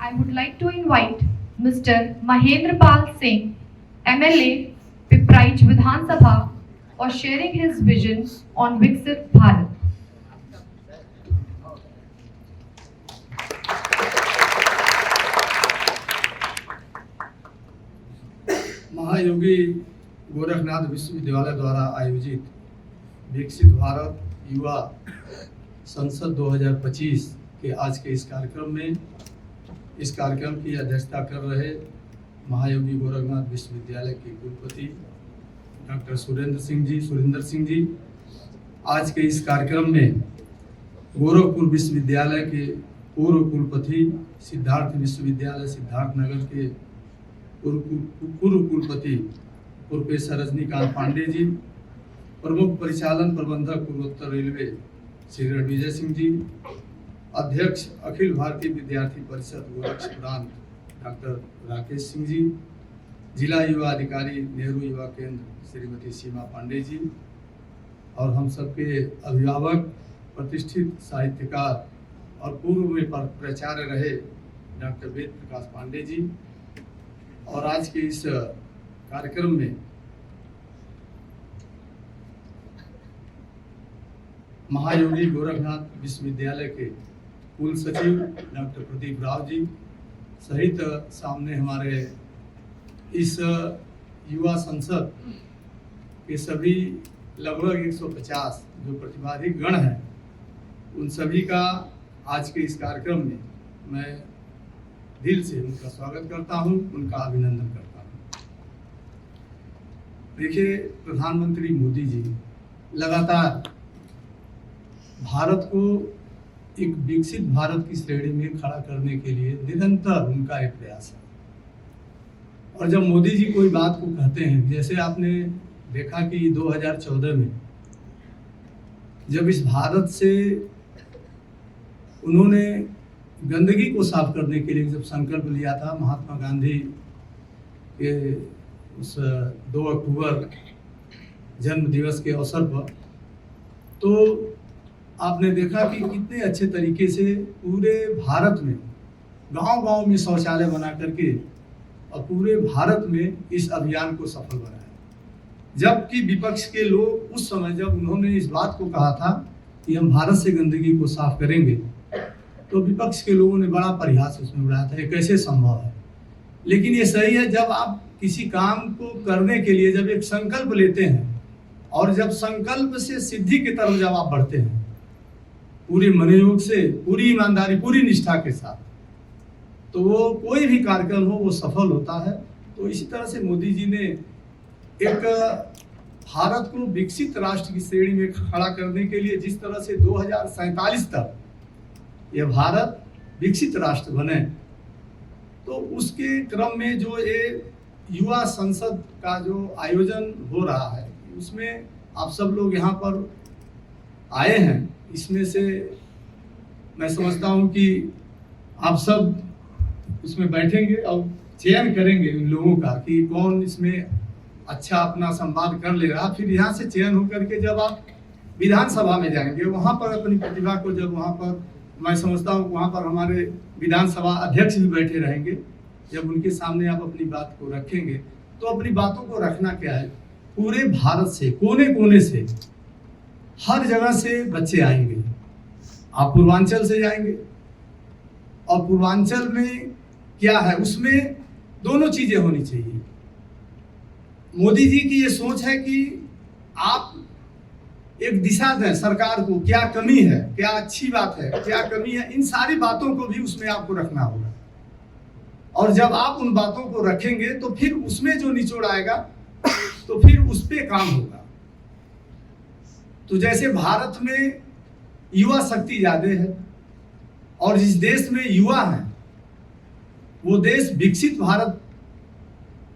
I would like to invite Mr. Mahendra Pal Singh, MLA, Pipraij Vidhan Sabha, for sharing his vision on Viksit Bharat. महायोगी गोरखनाथ विश्वविद्यालय द्वारा आयोजित विकसित भारत युवा संसद 2025 के आज के इस कार्यक्रम की अध्यक्षता कर रहे महायोगी गोरखनाथ विश्वविद्यालय के कुलपति डॉक्टर सुरेंद्र सिंह जी, आज के इस कार्यक्रम में गोरखपुर विश्वविद्यालय के पूर्व कुलपति, सिद्धार्थ विश्वविद्यालय सिद्धार्थनगर के पूर्व कुलपति प्रोफेसर रजनीकांत पांडे जी, प्रमुख परिचालन प्रबंधक पूर्वोत्तर रेलवे श्री रणविजय सिंह जी, अध्यक्ष अखिल भारतीय विद्यार्थी परिषद गोरखपुरान डॉक्टर राकेश सिंह जी, जिला युवा अधिकारी नेहरू युवा केंद्र श्रीमती सीमा पांडे जी, और हम सबके अभिभावक, प्रतिष्ठित साहित्यकार और पूर्व में प्राचार्य रहे डॉक्टर वेद प्रकाश पांडे जी, और आज के इस कार्यक्रम में महायोगी गोरखनाथ विश्वविद्यालय के कुल सचिव डॉक्टर प्रदीप राव जी सहित सामने हमारे इस युवा संसद के सभी लगभग 150 जो प्रतिभागी गण हैं, उन सभी का आज के इस कार्यक्रम में मैं दिल से उनका स्वागत करता हूं, उनका अभिनंदन करता हूं। देखिए, प्रधानमंत्री मोदी जी लगातार भारत को एक विकसित भारत की श्रेणी में खड़ा करने के लिए निरंतर उनका एक प्रयास है। और जब मोदी जी कोई बात को कहते हैं, जैसे आपने देखा कि 2014 में जब इस भारत से उन्होंने गंदगी को साफ करने के लिए जब संकल्प लिया था महात्मा गांधी के उस 2 अक्टूबर जन्म दिवस के अवसर पर, तो आपने देखा कि कितने अच्छे तरीके से पूरे भारत में गांव-गांव में शौचालय बना करके और पूरे भारत में इस अभियान को सफल बनाया। जबकि विपक्ष के लोग उस समय जब उन्होंने इस बात को कहा था कि हम भारत से गंदगी को साफ करेंगे, तो विपक्ष के लोगों ने बड़ा परिहास उसमें उड़ाया था, ये कैसे संभव है। लेकिन ये सही है, जब आप किसी काम को करने के लिए जब एक संकल्प लेते हैं और जब संकल्प से सिद्धि की तरफ जब आप बढ़ते हैं पूरे मनोयोग से, पूरी ईमानदारी, पूरी निष्ठा के साथ, तो वो कोई भी कार्यक्रम हो वो सफल होता है। तो इसी तरह से मोदी जी ने एक भारत को विकसित राष्ट्र की श्रेणी में खड़ा करने के लिए जिस तरह से 2047 तक यह भारत विकसित राष्ट्र बने, तो उसके क्रम में जो ये युवा संसद का जो आयोजन हो रहा है, उसमें आप सब लोग यहाँ पर आए हैं। इसमें से मैं समझता हूँ कि आप सब उसमें बैठेंगे और चयन करेंगे उन लोगों का कि कौन इसमें अच्छा अपना संवाद कर ले रहा। फिर यहाँ से चयन होकर के जब आप विधानसभा में जाएंगे, वहाँ पर अपनी प्रतिभा को, जब वहाँ पर मैं समझता हूँ वहाँ पर हमारे विधानसभा अध्यक्ष भी बैठे रहेंगे, जब उनके सामने आप अपनी बात को रखेंगे, तो अपनी बातों को रखना क्या है, पूरे भारत से कोने कोने से हर जगह से बच्चे आएंगे। आप पूर्वांचल से जाएंगे और पूर्वांचल में क्या है, उसमें दोनों चीजें होनी चाहिए। मोदी जी की ये सोच है कि आप एक दिशा दें सरकार को, क्या कमी है, क्या अच्छी बात है, क्या कमी है, इन सारी बातों को भी उसमें आपको रखना होगा। और जब आप उन बातों को रखेंगे तो फिर उसमें जो निचोड़ आएगा तो फिर उस पे काम होगा। तो जैसे भारत में युवा शक्ति ज्यादा है और जिस देश में युवा है वो देश विकसित भारत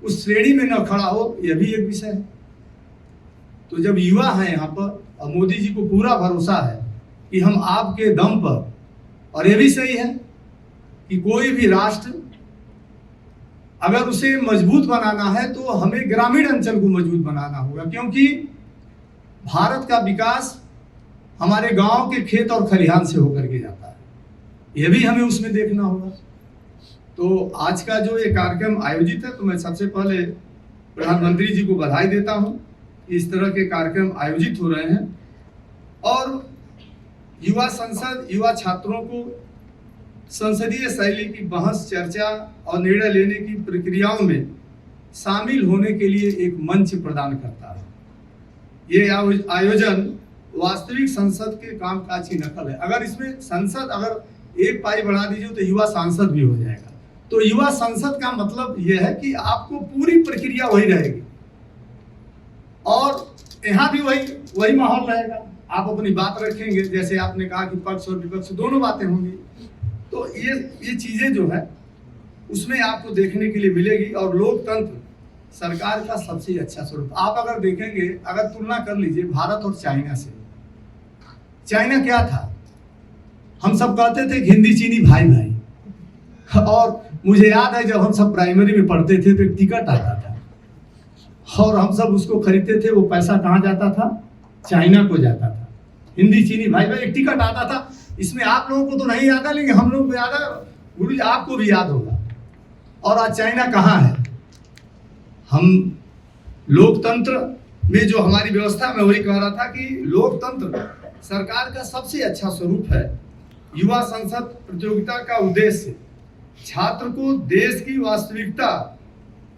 उस श्रेणी में न खड़ा हो, यह भी एक विषय है। तो जब युवा है यहाँ पर और मोदी जी को पूरा भरोसा है कि हम आपके दम पर, और यह भी सही है कि कोई भी राष्ट्र अगर उसे मजबूत बनाना है तो हमें ग्रामीण अंचल को मजबूत बनाना होगा, क्योंकि भारत का विकास हमारे गांव के खेत और खलिहान से होकर के जाता है। यह भी हमें उसमें देखना होगा। तो आज का जो ये कार्यक्रम आयोजित है, तो मैं सबसे पहले प्रधानमंत्री जी को बधाई देता हूँ। इस तरह के कार्यक्रम आयोजित हो रहे हैं और युवा संसद युवा छात्रों को संसदीय शैली की बहस, चर्चा और निर्णय लेने की प्रक्रियाओं में शामिल होने के लिए एक मंच प्रदान करता है। ये आयोजन वास्तविक संसद के कामकाज की नकल है। अगर इसमें संसद अगर एक पाई बढ़ा दीजिए तो युवा सांसद भी हो जाएगा। तो युवा संसद का मतलब यह है कि आपको पूरी प्रक्रिया वही रहेगी और यहाँ भी वही माहौल रहेगा। आप अपनी बात रखेंगे, जैसे आपने कहा कि पक्ष और विपक्ष दोनों बातें होंगी। तो ये चीजें जो है उसमें आपको देखने के लिए मिलेगी। और लोकतंत्र सरकार का सबसे अच्छा स्वरूप आप अगर देखेंगे, अगर तुलना कर लीजिए भारत और चाइना से। चाइना क्या था? हम सब कहते थे हिंदी चीनी भाई भाई। और मुझे याद है जब हम सब प्राइमरी में पढ़ते थे तो एक टिकट आता था और हम सब उसको खरीदते थे। वो पैसा कहाँ जाता था? चाइना को जाता था। हिंदी चीनी भाई भाई एक टिकट आता था। इसमें आप लोगों को तो नहीं याद है, लेकिन हम लोगों को याद है। गुरु जी आपको भी याद होगा। और आज चाइना कहाँ है? हम लोकतंत्र में जो हमारी व्यवस्था में वही कह रहा था कि लोकतंत्र सरकार का सबसे अच्छा स्वरूप है। युवा संसद प्रतियोगिता का उद्देश्य छात्र को देश की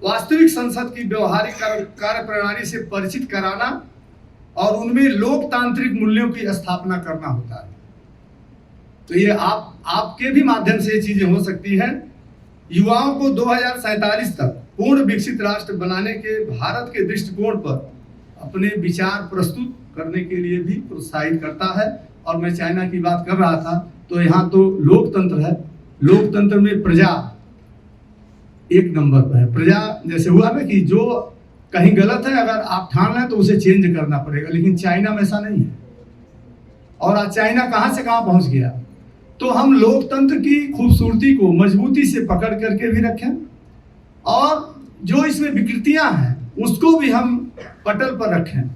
वास्तविक संसद की व्यवहारिक कार्य प्रणाली से परिचित कराना और उनमें लोकतांत्रिक मूल्यों की स्थापना करना होता है। तो ये आपके भी माध्यम से ये चीजें हो सकती हैं। युवाओं को 2047 तक पूर्ण विकसित राष्ट्र बनाने के भारत के दृष्टिकोण पर अपने विचार प्रस्तुत करने के लिए भी प्रोत्साहित करता है। और मैं चाइना की बात कर रहा था, तो यहाँ तो लोकतंत्र है। लोकतंत्र में प्रजा एक नंबर पर है। प्रजा जैसे हुआ ना कि जो कहीं गलत है अगर आप ठान लें तो उसे चेंज करना पड़ेगा, लेकिन चाइना में ऐसा नहीं है। और आज चाइना कहां से कहां पहुंच गया। तो हम लोकतंत्र की खूबसूरती को मजबूती से पकड़ करके भी रखें और जो इसमें विकृतियां हैं उसको भी हम पटल पर रखें।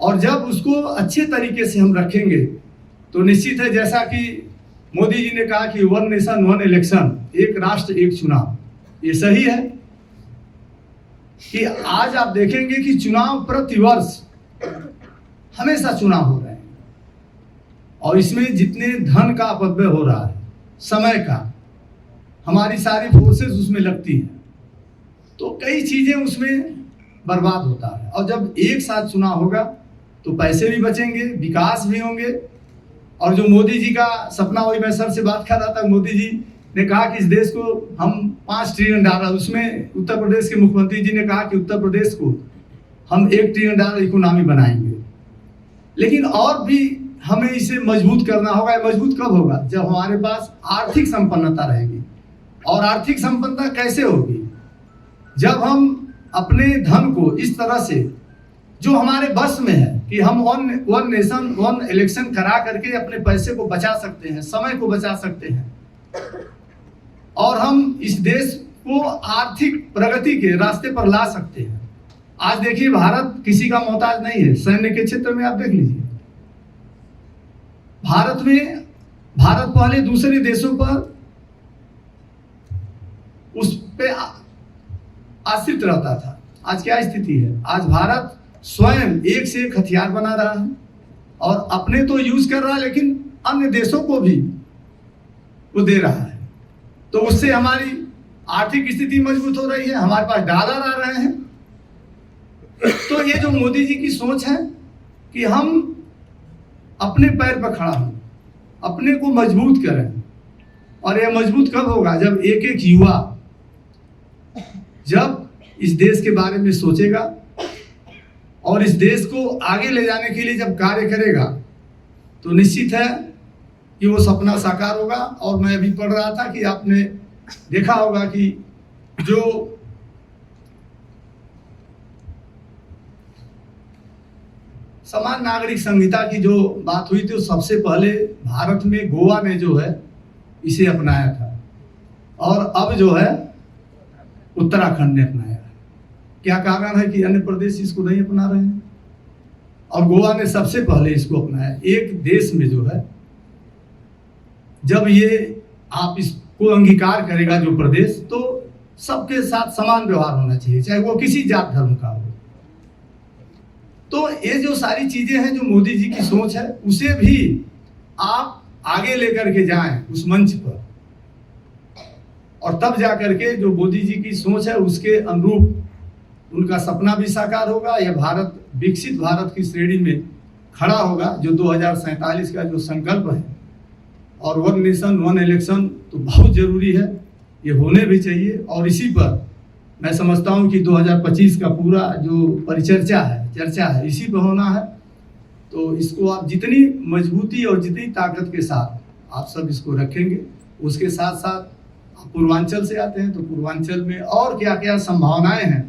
और जब उसको अच्छे तरीके से हम रखेंगे तो निश्चित है, जैसा कि मोदी जी ने कहा कि 1 नेशन 1 इलेक्शन, एक राष्ट्र एक चुनाव, ये सही है कि आज आप देखेंगे कि चुनाव प्रतिवर्ष हमेशा चुनाव हो रहे हैं और इसमें जितने धन का अपव्यय हो रहा है, समय का, हमारी सारी फोर्सेस उसमें लगती हैं, तो कई चीजें उसमें बर्बाद होता है। और जब एक साथ चुनाव होगा तो पैसे भी बचेंगे, विकास भी होंगे। और जो मोदी जी का सपना, वही मैं सर से बात कर रहा था, मोदी जी ने कहा कि इस देश को हम 5 ट्रिलियन डॉलर, उसमें उत्तर प्रदेश के मुख्यमंत्री जी ने कहा कि उत्तर प्रदेश को हम 1 ट्रिलियन डॉलर इकोनॉमी बनाएंगे। लेकिन और भी हमें इसे मजबूत करना होगा। मजबूत कब होगा? जब हमारे पास आर्थिक संपन्नता रहेगी। और आर्थिक संपन्नता कैसे होगी? जब हम अपने धन को इस तरह से, जो हमारे बस में है कि हम 1 नेशन 1 इलेक्शन करा करके अपने पैसे को बचा सकते हैं, समय को बचा सकते हैं और हम इस देश को आर्थिक प्रगति के रास्ते पर ला सकते हैं। आज देखिए, भारत किसी का मोहताज नहीं है। सैन्य के क्षेत्र में आप देख लीजिए, भारत पहले दूसरे देशों पर उस पे आश्रित रहता था। आज क्या स्थिति है? आज भारत स्वयं एक से एक हथियार बना रहा है और अपने तो यूज कर रहा है, लेकिन अन्य देशों को भी वो दे रहा है। तो उससे हमारी आर्थिक स्थिति मजबूत हो रही है, हमारे पास डॉलर आ रहे हैं। तो ये जो मोदी जी की सोच है कि हम अपने पैर पर खड़ा हों, अपने को मजबूत करें। और यह मजबूत कब होगा? जब एक एक युवा जब इस देश के बारे में सोचेगा और इस देश को आगे ले जाने के लिए जब कार्य करेगा, तो निश्चित है कि वो सपना साकार होगा। और मैं अभी पढ़ रहा था कि आपने देखा होगा कि जो समान नागरिक संहिता की जो बात हुई थी, वो सबसे पहले भारत में गोवा ने जो है इसे अपनाया था और अब जो है उत्तराखंड ने अपनाया है। क्या कारण है कि अन्य प्रदेश इसको नहीं अपना रहे हैं? और गोवा ने सबसे पहले इसको अपनाया। एक देश में जो है, जब ये आप इस को अंगीकार करेगा जो प्रदेश, तो सबके साथ समान व्यवहार होना चाहिए, चाहे वो किसी जात धर्म का हो। तो ये जो सारी चीजें हैं जो मोदी जी की सोच है, उसे भी आप आगे लेकर के जाएं उस मंच पर, और तब जाकर के जो मोदी जी की सोच है उसके अनुरूप उनका सपना भी साकार होगा। यह भारत विकसित भारत की श्रेणी में खड़ा होगा, जो 2047 का जो संकल्प है, और वन नेशन वन इलेक्शन तो बहुत जरूरी है, ये होने भी चाहिए। और इसी पर मैं समझता हूं कि 2025 का पूरा जो परिचर्चा है, चर्चा है, इसी पर होना है। तो इसको आप जितनी मजबूती और जितनी ताकत के साथ आप सब इसको रखेंगे, उसके साथ साथ आप पूर्वांचल से आते हैं तो पूर्वांचल में और क्या क्या संभावनाएं हैं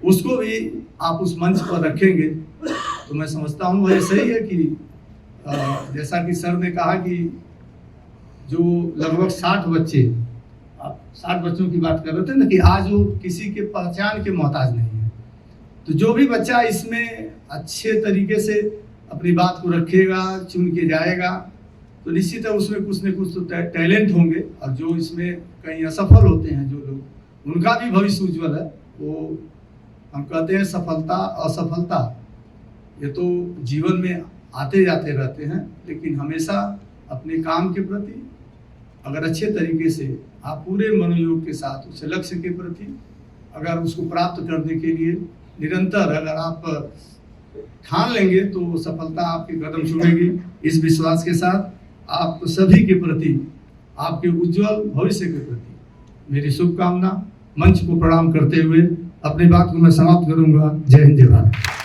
उसको भी आप उस मंच पर रखेंगे, तो मैं समझता हूँ वह सही है कि जैसा कि सर ने कहा कि जो लगभग 60 बच्चे, आप 60 बच्चों की बात कर रहे थे ना, कि आज वो किसी के पहचान के मोहताज नहीं है। तो जो भी बच्चा इसमें अच्छे तरीके से अपनी बात को रखेगा, चुन के जाएगा, तो निश्चित है उसमें कुछ न कुछ तो टैलेंट होंगे। और जो इसमें कहीं असफल होते हैं जो लोग, उनका भी भविष्य उज्जवल है। वो हम कहते हैं सफलता असफलता ये तो जीवन में आते जाते रहते हैं, लेकिन हमेशा अपने काम के प्रति अगर अच्छे तरीके से आप पूरे मनोयोग के साथ उस लक्ष्य के प्रति अगर उसको प्राप्त करने के लिए निरंतर अगर आप ठान लेंगे तो सफलता आपके कदम चूमेगी। इस विश्वास के साथ आप सभी के प्रति, आपके उज्जवल भविष्य के प्रति मेरी शुभकामना। मंच को प्रणाम करते हुए अपनी बात को मैं समाप्त करूंगा। जय हिंद, जय भारत।